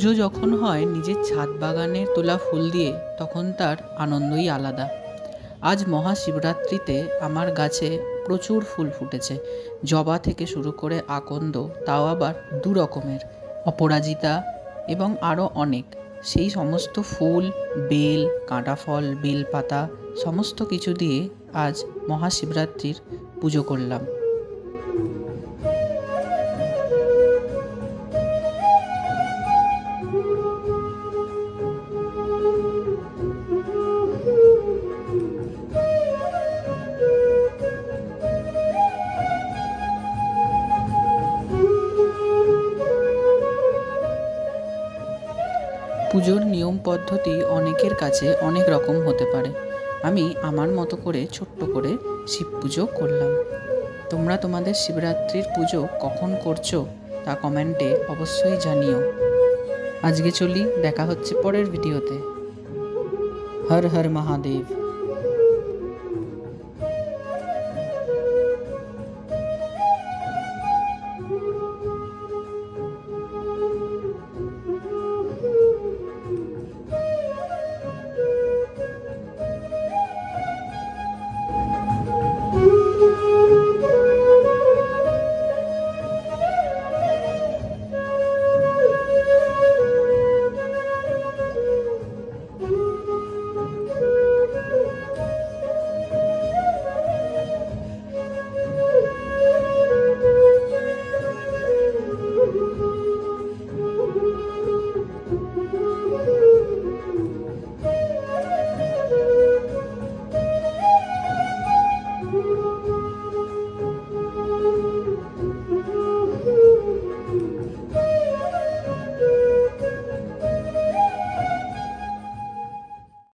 পুজো যখন হয় নিজের ছাদ বাগানের তোলা ফুল দিয়ে, তখন তার আনন্দই আলাদা। আজ মহাশিবরাত্রিতে আমার গাছে প্রচুর ফুল ফুটেছে। জবা থেকে শুরু করে আকন্দ, তাও আবার 2 রকমের, অপরাজিতা এবং আরও অনেক। সেই সমস্ত ফুল, বেল, কাঁটাফল, বেলপাতা সমস্ত কিছু দিয়ে আজ মহাশিবরাত্রির পুজো করলাম। পুজোর নিয়ম পদ্ধতি অনেকের কাছে অনেক রকম হতে পারে। আমি আমার মতো করে ছোট্ট করে শিব পুজো করলাম। তোমরা তোমাদের শিবরাত্রির পুজো কখন করছো তা কমেন্টে অবশ্যই জানিও। আজকে চলি, দেখা হচ্ছে পরের ভিডিওতে। হর হর মহাদেব।